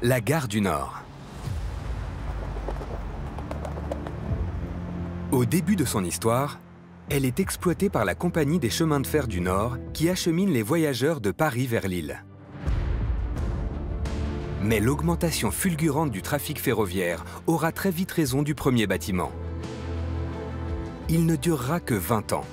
La gare du Nord. Au début de son histoire, elle est exploitée par la Compagnie des chemins de fer du Nord qui achemine les voyageurs de Paris vers Lille. Mais l'augmentation fulgurante du trafic ferroviaire aura très vite raison du premier bâtiment. Il ne durera que 20 ans.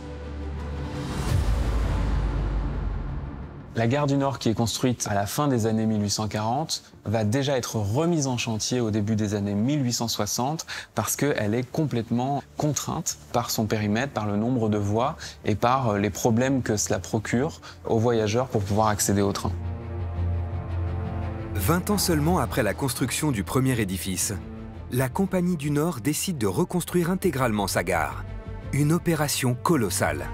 La gare du Nord, qui est construite à la fin des années 1840, va déjà être remise en chantier au début des années 1860 parce qu'elle est complètement contrainte par son périmètre, par le nombre de voies et par les problèmes que cela procure aux voyageurs pour pouvoir accéder au train. 20 ans seulement après la construction du premier édifice, la Compagnie du Nord décide de reconstruire intégralement sa gare. Une opération colossale.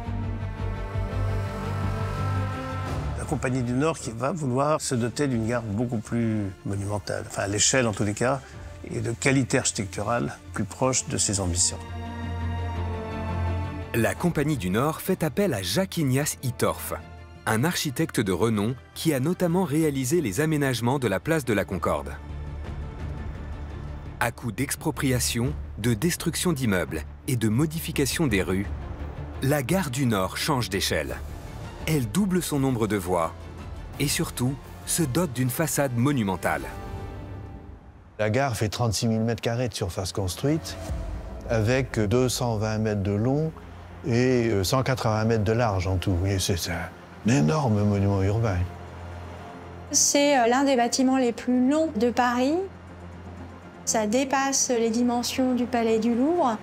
La Compagnie du Nord qui va vouloir se doter d'une gare beaucoup plus monumentale, enfin à l'échelle en tous les cas, et de qualité architecturale plus proche de ses ambitions. La Compagnie du Nord fait appel à Jacques-Ignace Hittorf, un architecte de renom qui a notamment réalisé les aménagements de la place de la Concorde. À coup d'expropriation, de destruction d'immeubles et de modification des rues, la gare du Nord change d'échelle. Elle double son nombre de voies et surtout se dote d'une façade monumentale. La gare fait 36 000 m² de surface construite avec 220 mètres de long et 180 mètres de large en tout. C'est un énorme monument urbain. C'est l'un des bâtiments les plus longs de Paris. Ça dépasse les dimensions du Palais du Louvre.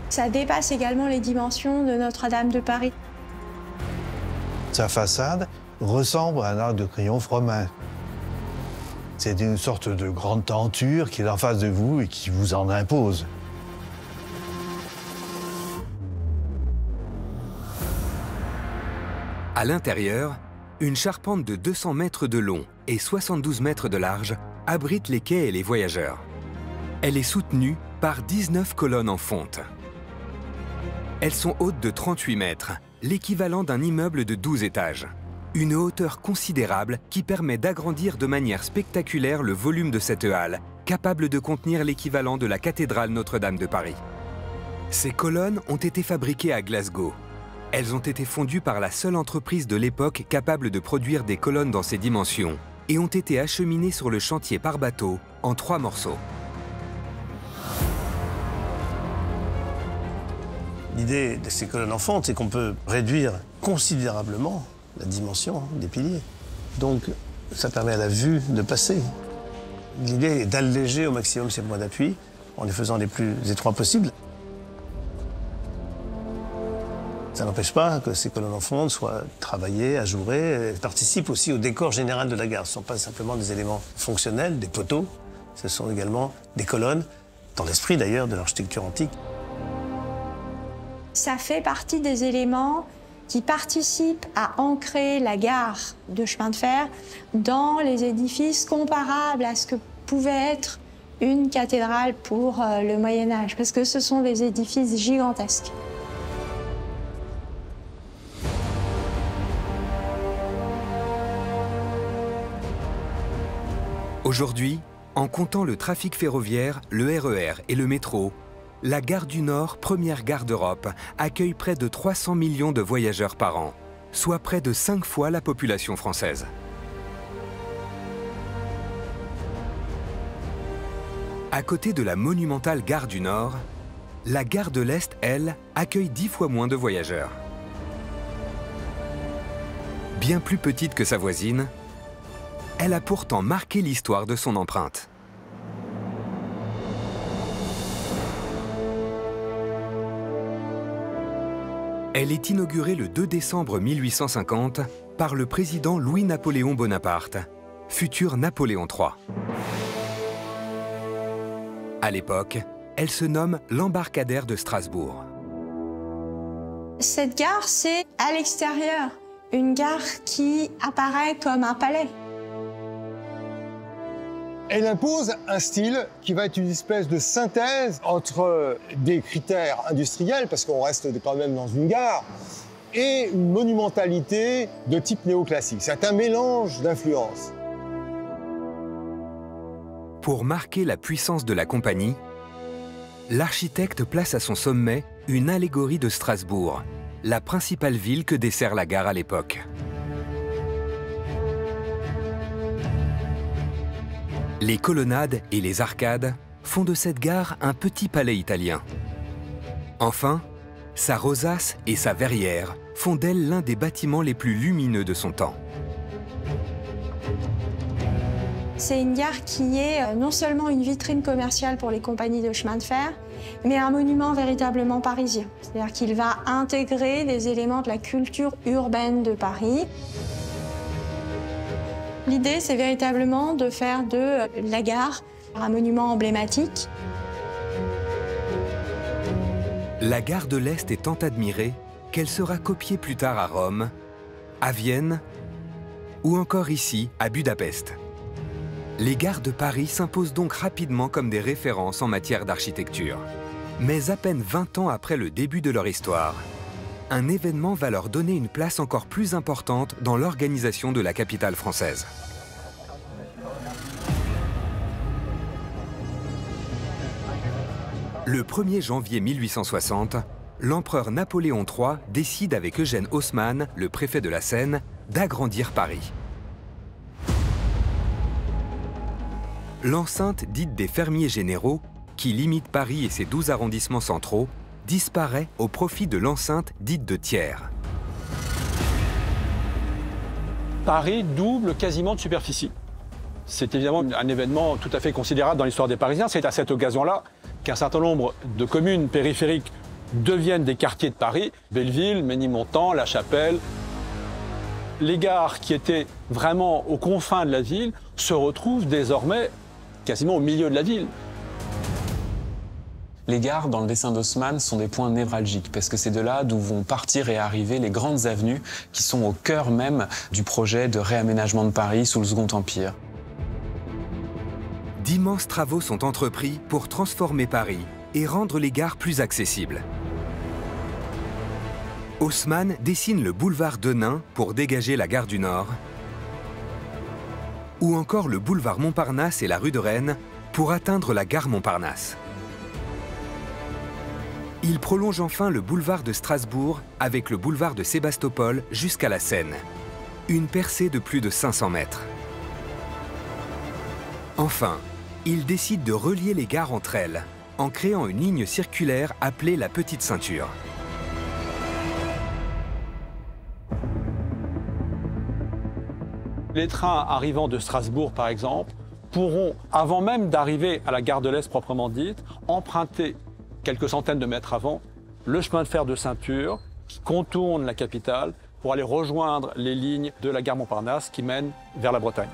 Ça dépasse également les dimensions de Notre-Dame de Paris. Sa façade ressemble à un arc de triomphe romain. C'est une sorte de grande tenture qui est en face de vous et qui vous en impose. À l'intérieur, une charpente de 200 mètres de long et 72 mètres de large abrite les quais et les voyageurs. Elle est soutenue par 19 colonnes en fonte. Elles sont hautes de 38 mètres, l'équivalent d'un immeuble de 12 étages. Une hauteur considérable qui permet d'agrandir de manière spectaculaire le volume de cette halle, capable de contenir l'équivalent de la cathédrale Notre-Dame de Paris. Ces colonnes ont été fabriquées à Glasgow. Elles ont été fondues par la seule entreprise de l'époque capable de produire des colonnes dans ces dimensions et ont été acheminées sur le chantier par bateau en 3 morceaux. L'idée de ces colonnes en fonte, c'est qu'on peut réduire considérablement la dimension des piliers. Donc, ça permet à la vue de passer. L'idée est d'alléger au maximum ces points d'appui en les faisant les plus étroits possibles. Ça n'empêche pas que ces colonnes en fonte soient travaillées, ajourées, et participent aussi au décor général de la gare. Ce ne sont pas simplement des éléments fonctionnels, des poteaux, ce sont également des colonnes, dans l'esprit d'ailleurs de l'architecture antique. Ça fait partie des éléments qui participent à ancrer la gare de chemin de fer dans les édifices comparables à ce que pouvait être une cathédrale pour le Moyen-Âge, parce que ce sont des édifices gigantesques. Aujourd'hui, en comptant le trafic ferroviaire, le RER et le métro, la gare du Nord, première gare d'Europe, accueille près de 300 millions de voyageurs par an, soit près de 5 fois la population française. À côté de la monumentale gare du Nord, la gare de l'Est, elle, accueille 10 fois moins de voyageurs. Bien plus petite que sa voisine, elle a pourtant marqué l'histoire de son empreinte. Elle est inaugurée le 2 décembre 1850 par le président Louis-Napoléon Bonaparte, futur Napoléon III. À l'époque, elle se nomme l'embarcadère de Strasbourg. Cette gare, c'est à l'extérieur, une gare qui apparaît comme un palais. Elle impose un style qui va être une espèce de synthèse entre des critères industriels, parce qu'on reste quand même dans une gare, et une monumentalité de type néoclassique. C'est un mélange d'influences. Pour marquer la puissance de la compagnie, l'architecte place à son sommet une allégorie de Strasbourg, la principale ville que dessert la gare à l'époque. Les colonnades et les arcades font de cette gare un petit palais italien. Enfin, sa rosace et sa verrière font d'elle l'un des bâtiments les plus lumineux de son temps. C'est une gare qui est non seulement une vitrine commerciale pour les compagnies de chemin de fer, mais un monument véritablement parisien. C'est-à-dire qu'il va intégrer des éléments de la culture urbaine de Paris. L'idée, c'est véritablement de faire de la gare un monument emblématique. La gare de l'Est est tant admirée qu'elle sera copiée plus tard à Rome, à Vienne ou encore ici, à Budapest. Les gares de Paris s'imposent donc rapidement comme des références en matière d'architecture. Mais à peine 20 ans après le début de leur histoire, un événement va leur donner une place encore plus importante dans l'organisation de la capitale française. Le 1er janvier 1860, l'empereur Napoléon III décide avec Eugène Haussmann, le préfet de la Seine, d'agrandir Paris. L'enceinte dite des fermiers généraux, qui limite Paris et ses 12 arrondissements centraux, disparaît au profit de l'enceinte dite de Thiers. Paris double quasiment de superficie. C'est évidemment un événement tout à fait considérable dans l'histoire des Parisiens. C'est à cette occasion-là qu'un certain nombre de communes périphériques deviennent des quartiers de Paris. Belleville, Ménilmontant, La Chapelle. Les gares qui étaient vraiment aux confins de la ville se retrouvent désormais quasiment au milieu de la ville. Les gares, dans le dessin d'Haussmann, sont des points névralgiques parce que c'est de là d'où vont partir et arriver les grandes avenues qui sont au cœur même du projet de réaménagement de Paris sous le Second Empire. D'immenses travaux sont entrepris pour transformer Paris et rendre les gares plus accessibles. Haussmann dessine le boulevard Denain pour dégager la gare du Nord, ou encore le boulevard Montparnasse et la rue de Rennes pour atteindre la gare Montparnasse. Il prolonge enfin le boulevard de Strasbourg avec le boulevard de Sébastopol jusqu'à la Seine. Une percée de plus de 500 mètres. Enfin, il décide de relier les gares entre elles en créant une ligne circulaire appelée la Petite Ceinture. Les trains arrivant de Strasbourg, par exemple, pourront, avant même d'arriver à la gare de l'Est proprement dite, emprunter quelques centaines de mètres avant le chemin de fer de ceinture qui contourne la capitale pour aller rejoindre les lignes de la gare Montparnasse qui mènent vers la Bretagne.